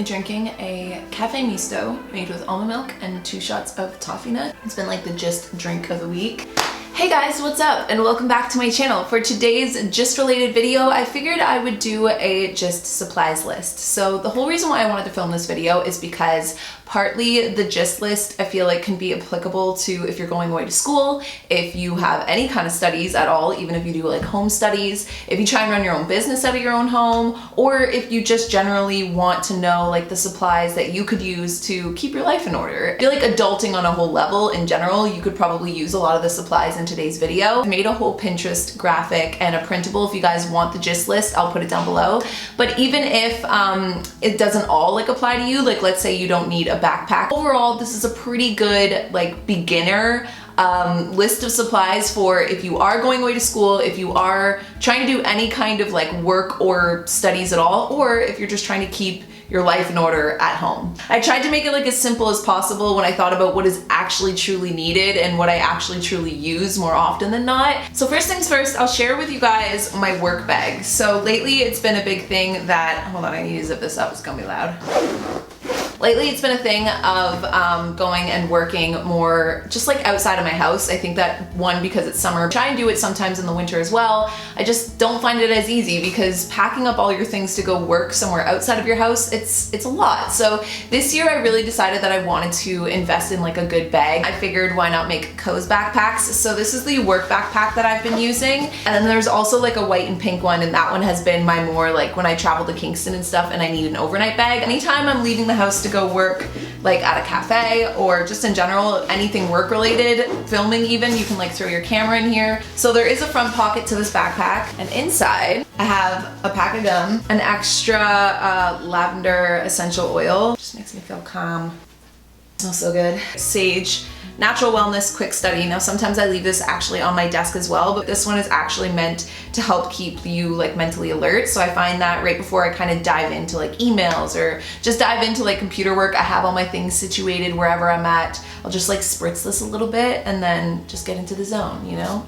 drinking a cafe misto made with almond milk and 2 shots of toffee nut. It's been like the gist drink of the week. Hey guys, what's up? And welcome back to my channel. For today's gist related video, I figured I would do a gist supplies list. So the whole reason why I wanted to film this video is because partly the gist list I feel like can be applicable to if you're going away to school, if you have any kind of studies at all, even if you do like home studies, if you try and run your own business out of your own home, or if you just generally want to know like the supplies that you could use to keep your life in order. I feel like adulting on a whole level in general, you could probably use a lot of the supplies in today's video. I made a whole Pinterest graphic and a printable. If you guys want the gist list, I'll put it down below. But even if it doesn't all like apply to you, like let's say you don't need a backpack. Overall, this is a pretty good like beginner list of supplies for if you are going away to school, if you are trying to do any kind of like work or studies at all, or if you're just trying to keep your life in order at home. I tried to make it like as simple as possible when I thought about what is actually truly needed and what I actually truly use more often than not. So first things first, I'll share with you guys my work bag. So lately it's been a big thing that, hold on, I need to zip this up, it's gonna be loud. Lately, it's been a thing of going and working more just like outside of my house. I think that one, because it's summer, I try and do it sometimes in the winter as well. I just don't find it as easy because packing up all your things to go work somewhere outside of your house, it's a lot. So this year I really decided that I wanted to invest in like a good bag. I figured why not make Co's backpacks. So this is the work backpack that I've been using. And then there's also like a white and pink one, and that one has been my more like when I travel to Kingston and stuff and I need an overnight bag. Anytime I'm leaving the house to go work like at a cafe or just in general, anything work related, filming even, you can like throw your camera in here. So there is a front pocket to this backpack, and inside I have a pack of gum, an extra lavender essential oil, just makes me feel calm. Smells so good. Sage Natural Wellness Quick Study. Now sometimes I leave this actually on my desk as well, but this one is actually meant to help keep you like mentally alert. So I find that right before I kind of dive into like emails or just dive into like computer work, I have all my things situated wherever I'm at. I'll just like spritz this a little bit and then just get into the zone, you know?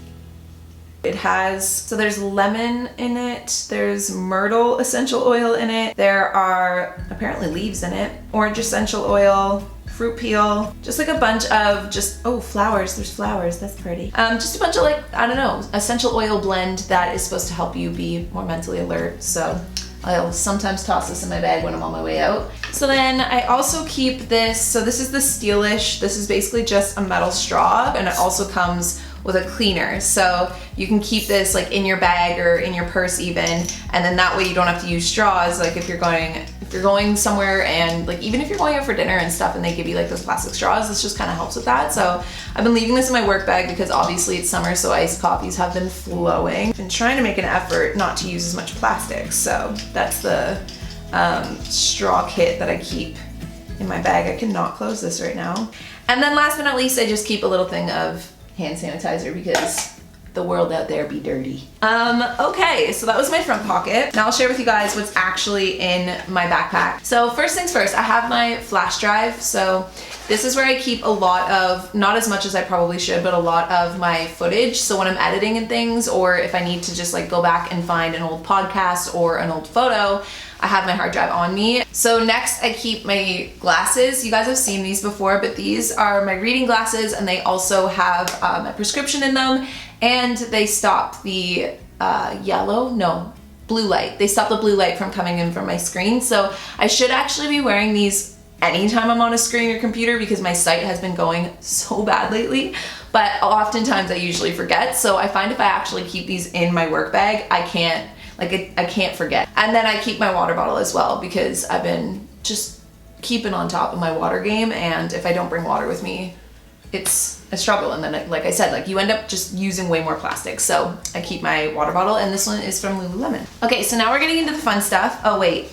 It has, so there's lemon in it, there's myrtle essential oil in it, there are apparently leaves in it, orange essential oil, fruit peel, just like a bunch of just, oh, flowers, there's flowers, that's pretty. Just a bunch of like, I don't know, essential oil blend that is supposed to help you be more mentally alert. So I'll sometimes toss this in my bag when I'm on my way out. So then I also keep this, so this is the Steelish, this is basically just a metal straw, and it also comes with a cleaner. So you can keep this like in your bag or in your purse even, and then that way you don't have to use straws. Like if you're going somewhere and like even if you're going out for dinner and stuff and they give you like those plastic straws, this just kind of helps with that. So I've been leaving this in my work bag because obviously it's summer, so iced coffees have been flowing. I've been trying to make an effort not to use as much plastic. So that's the straw kit that I keep in my bag. I cannot close this right now. And then last but not least, I just keep a little thing of hand sanitizer because the world out there be dirty. Okay, so that was my front pocket. Now I'll share with you guys what's actually in my backpack. So first things first, I have my flash drive. So this is where I keep a lot of, not as much as I probably should, but a lot of my footage. So when I'm editing and things, or if I need to just like go back and find an old podcast or an old photo, I have my hard drive on me. So next I keep my glasses. You guys have seen these before, but these are my reading glasses, and they also have my prescription in them, and they stop the blue light. They stop the blue light from coming in from my screen. So I should actually be wearing these anytime I'm on a screen or computer because my sight has been going so bad lately, but oftentimes I usually forget. So I find if I actually keep these in my work bag, I can't forget. And then I keep my water bottle as well because I've been just keeping on top of my water game, and if I don't bring water with me, it's a struggle. And then like I said, like you end up just using way more plastic. So I keep my water bottle, and this one is from Lululemon. Okay, so now we're getting into the fun stuff. Oh wait,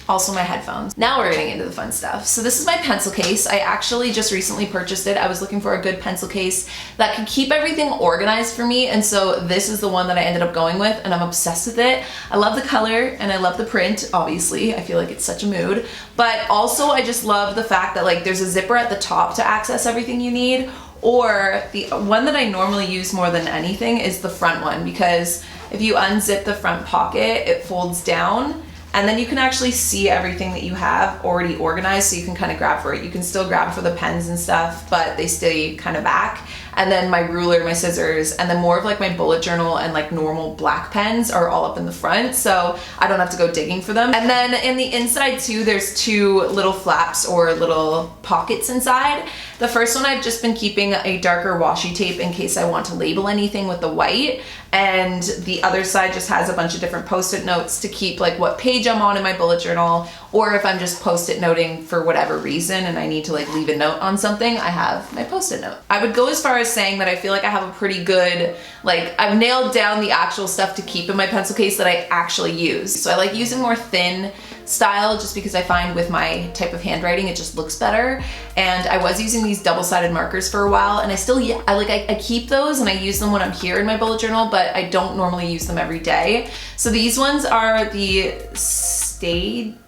also my headphones. Now we're getting into the fun stuff. So this is my pencil case. I actually just recently purchased it. I was looking for a good pencil case that could keep everything organized for me, and so this is the one that I ended up going with, and I'm obsessed with it. I love the color and I love the print, obviously. I feel like it's such a mood, but also I just love the fact that like there's a zipper at the top to access everything you need, or the one that I normally use more than anything is the front one, because if you unzip the front pocket, it folds down. And then you can actually see everything that you have already organized, so you can kind of grab for it. You can still grab for the pens and stuff, but they stay kind of back. And then my ruler, my scissors, and then more of like my bullet journal and like normal black pens are all up in the front, so I don't have to go digging for them. And then in the inside too, there's two little flaps or little pockets inside. The first one I've just been keeping a darker washi tape in case I want to label anything with the white. And the other side just has a bunch of different post-it notes to keep like what page I'm on in my bullet journal, or if I'm just post-it noting for whatever reason and I need to like leave a note on something, I have my post-it note. I would go as far as saying that I feel like I have a pretty good, like I've nailed down the actual stuff to keep in my pencil case that I actually use. So I like using more thin style just because I find with my type of handwriting it just looks better. And I was using these double-sided markers for a while, and I still, I keep those and I use them when I'm here in my bullet journal, but I don't normally use them every day. So these ones are the Staedtler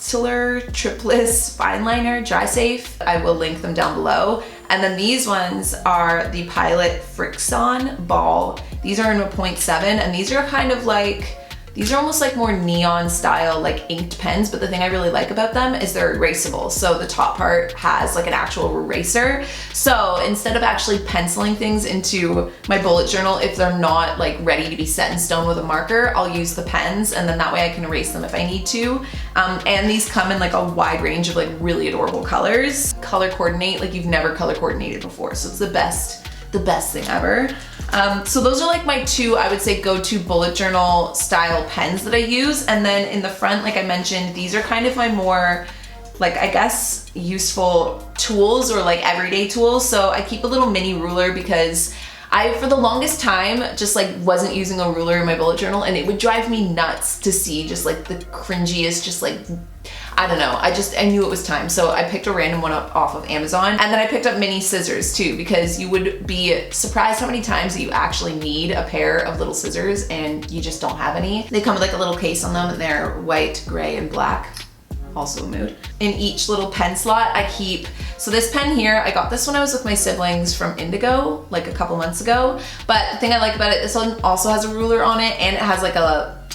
Triplus Fine Liner Dry Safe. I will link them down below. And then these ones are the Pilot Frixon Ball. These are in a 0.7, and these are kind of like, these are almost like more neon style, like inked pens, but the thing I really like about them is they're erasable. So the top part has like an actual eraser. So instead of actually penciling things into my bullet journal, if they're not like ready to be set in stone with a marker, I'll use the pens, and then that way I can erase them if I need to. And these come in like a wide range of like really adorable colors. Color coordinate like you've never color coordinated before. So it's the best thing ever. So those are like my two, I would say, go-to bullet journal style pens that I use. And then in the front, like I mentioned, these are kind of my more, like, I guess, useful tools or like everyday tools. So I keep a little mini ruler because I, for the longest time, just like wasn't using a ruler in my bullet journal, and it would drive me nuts to see just like the cringiest, just like, I don't know, I knew it was time. So I picked a random one up off of Amazon, and then I picked up mini scissors too, because you would be surprised how many times that you actually need a pair of little scissors and you just don't have any. They come with like a little case on them, and they're white, gray, and black. Also a mood. In each little pen slot I keep, so this pen here, I got this when I was with my siblings from Indigo like a couple months ago, but the thing I like about it, this one also has a ruler on it, and it has like a,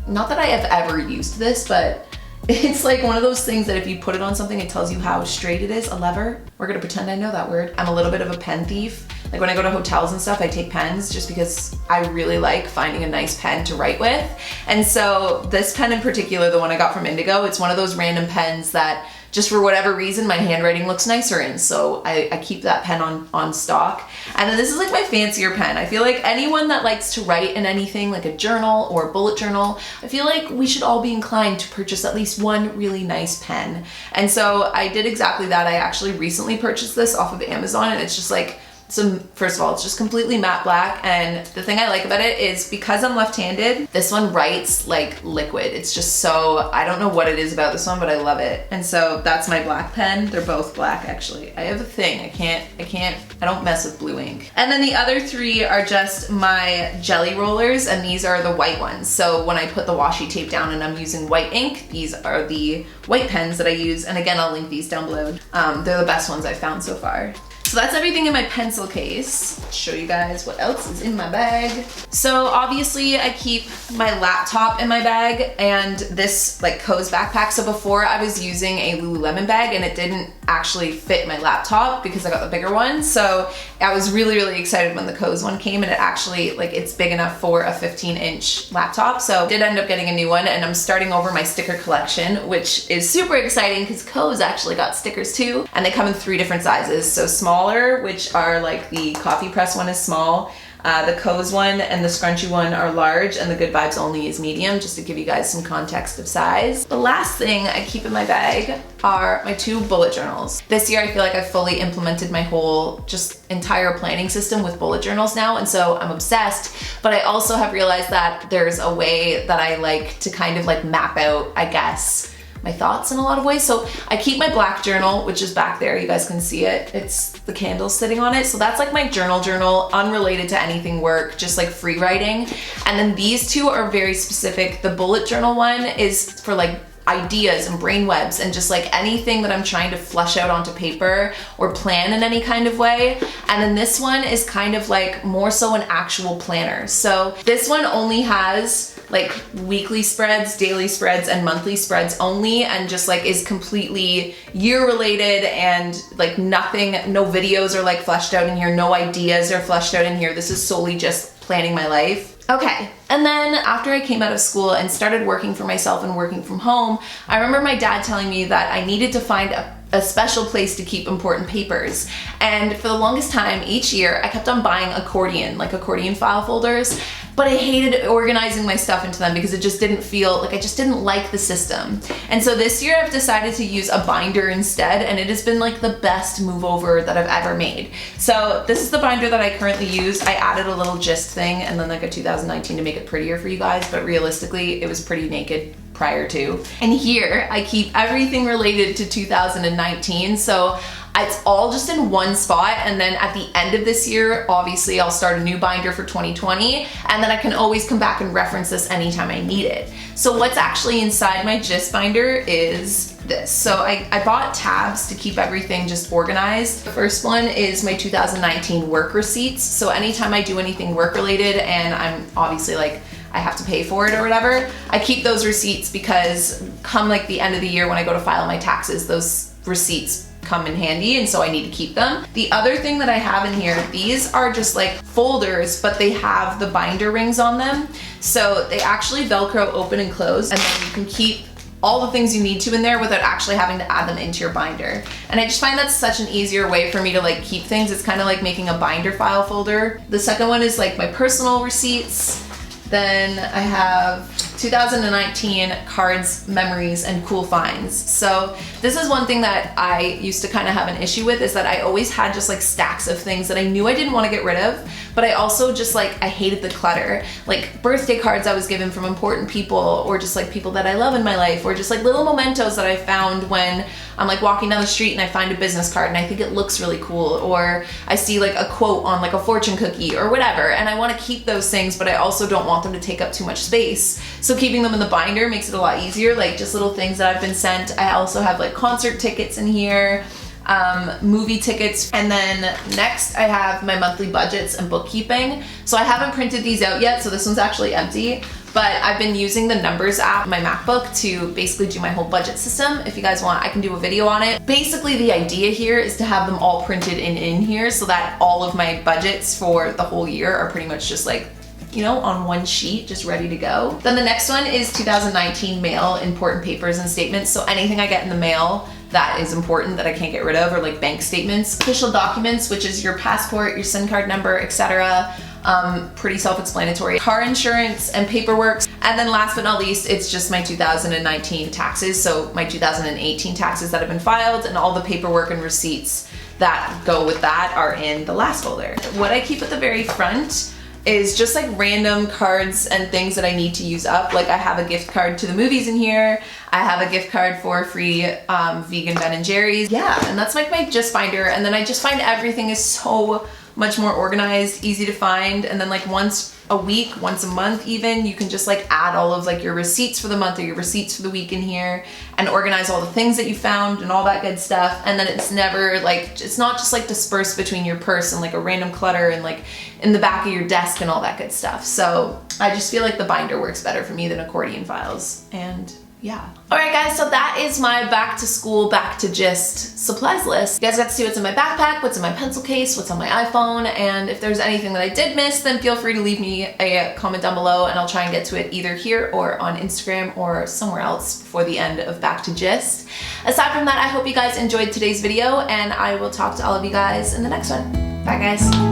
not that I have ever used this, but it's like one of those things that if you put it on something, it tells you how straight it is, a lever. We're gonna pretend I know that word. I'm a little bit of a pen thief. Like when I go to hotels and stuff, I take pens just because I really like finding a nice pen to write with. And so this pen in particular, the one I got from Indigo, it's one of those random pens that just for whatever reason, my handwriting looks nicer in. So I keep that pen on stock. And then this is like my fancier pen. I feel like anyone that likes to write in anything like a journal or a bullet journal, I feel like we should all be inclined to purchase at least one really nice pen. And so I did exactly that. I actually recently purchased this off of Amazon, and it's just like, first of all, it's just completely matte black, and the thing I like about it is because I'm left-handed, this one writes like liquid. It's just so, I don't know what it is about this one, but I love it. And so that's my black pen. They're both black actually. I have a thing, I don't mess with blue ink. And then the other three are just my jelly rollers, and these are the white ones. So when I put the washi tape down and I'm using white ink, these are the white pens that I use. And again, I'll link these down below. They're the best ones I've found so far. So that's everything in my pencil case. I'll show you guys what else is in my bag. So obviously I keep my laptop in my bag, and this like Co's backpack. So before I was using a Lululemon bag, and it didn't actually fit my laptop because I got the bigger one. So I was really, really excited when the Co's one came, and it actually, like, it's big enough for a 15-inch laptop. So I did end up getting a new one, and I'm starting over my sticker collection, which is super exciting because Co's actually got stickers too, and they come in 3 different sizes. So smaller, which are like the coffee press one is small, the Co's one and the scrunchy one are large, and the Good Vibes Only is medium, just to give you guys some context of size. The last thing I keep in my bag are my 2 bullet journals. This year I feel like I've fully implemented my whole just entire planning system with bullet journals now, and so I'm obsessed. But I also have realized that there's a way that I like to kind of like map out, I guess, my thoughts in a lot of ways. So I keep my black journal, which is back there, you guys can see it. It's the candle sitting on it. So that's like my journal, unrelated to anything work, just like free writing. And then these 2 are very specific. The bullet journal one is for like ideas and brainwebs and just like anything that I'm trying to flesh out onto paper or plan in any kind of way. And then this one is kind of like more so an actual planner. So this one only has like weekly spreads, daily spreads, and monthly spreads only, and just like is completely year related, and like nothing, no videos are like fleshed out in here, no ideas are fleshed out in here. This is solely just planning my life. Okay, and then after I came out of school and started working for myself and working from home, I remember my dad telling me that I needed to find a special place to keep important papers. And for the longest time, each year, I kept on buying accordion, like accordion file folders, but I hated organizing my stuff into them because it just didn't feel, like I just didn't like the system. And so this year I've decided to use a binder instead, and it has been like the best move over that I've ever made. So this is the binder that I currently use. I added a little gist thing and then like a 2019 to make it prettier for you guys, but realistically it was pretty naked prior to. And here I keep everything related to 2019, so it's all just in one spot, and then at the end of this year, obviously I'll start a new binder for 2020, and then I can always come back and reference this anytime I need it. So what's actually inside my gist binder is this. So I bought tabs to keep everything just organized. The first one is my 2019 work receipts. So anytime I do anything work related and I'm obviously like, I have to pay for it or whatever, I keep those receipts because come like the end of the year when I go to file my taxes, those receipts come in handy, and so I need to keep them. The other thing that I have in here, these are just like folders, but they have the binder rings on them. So they actually Velcro open and close, and then you can keep all the things you need to in there without actually having to add them into your binder. And I just find that's such an easier way for me to like keep things. It's kind of like making a binder file folder. The second one is like my personal receipts. Then I have 2019 cards, memories, and cool finds. So this is one thing that I used to kind of have an issue with, is that I always had just like stacks of things that I knew I didn't want to get rid of, but I also just like, I hated the clutter. Like birthday cards I was given from important people, or just like people that I love in my life, or just like little mementos that I found when I'm like walking down the street and I find a business card and I think it looks really cool, or I see like a quote on like a fortune cookie or whatever, and I want to keep those things, but I also don't want them to take up too much space. So keeping them in the binder makes it a lot easier, like just little things that I've been sent. I also have like concert tickets in here, movie tickets, and then next I have my monthly budgets and bookkeeping. So I haven't printed these out yet, so this one's actually empty, but I've been using the Numbers app on my MacBook to basically do my whole budget system. If you guys want, I can do a video on it. Basically the idea here is to have them all printed in here so that all of my budgets for the whole year are pretty much just like, you know, on one sheet, just ready to go. Then the next one is 2019 mail, important papers and statements. So anything I get in the mail that is important that I can't get rid of, or like bank statements. Official documents, which is your passport, your SIM card number, etc. Pretty self-explanatory. Car insurance and paperwork. And then last but not least, it's just my 2019 taxes. So my 2018 taxes that have been filed, and all the paperwork and receipts that go with that are in the last folder. What I keep at the very front is just like random cards and things that I need to use up. Like I have a gift card to the movies in here. I have a gift card for free vegan Ben & Jerry's. Yeah, and that's like my gist binder. And then I just find everything is so much more organized, easy to find. And then like once a week, once a month even, you can just like add all of like your receipts for the month or your receipts for the week in here, and organize all the things that you found and all that good stuff. And then it's never like, it's not just like dispersed between your purse and like a random clutter and like in the back of your desk and all that good stuff. So I just feel like the binder works better for me than accordion files. And yeah. All right guys, so that is my back to school, back to gist supplies list. You guys got to see what's in my backpack, what's in my pencil case, what's on my iPhone, and if there's anything that I did miss, then feel free to leave me a comment down below and I'll try and get to it either here or on Instagram or somewhere else before the end of Back to Gist. Aside from that, I hope you guys enjoyed today's video, and I will talk to all of you guys in the next one. Bye guys.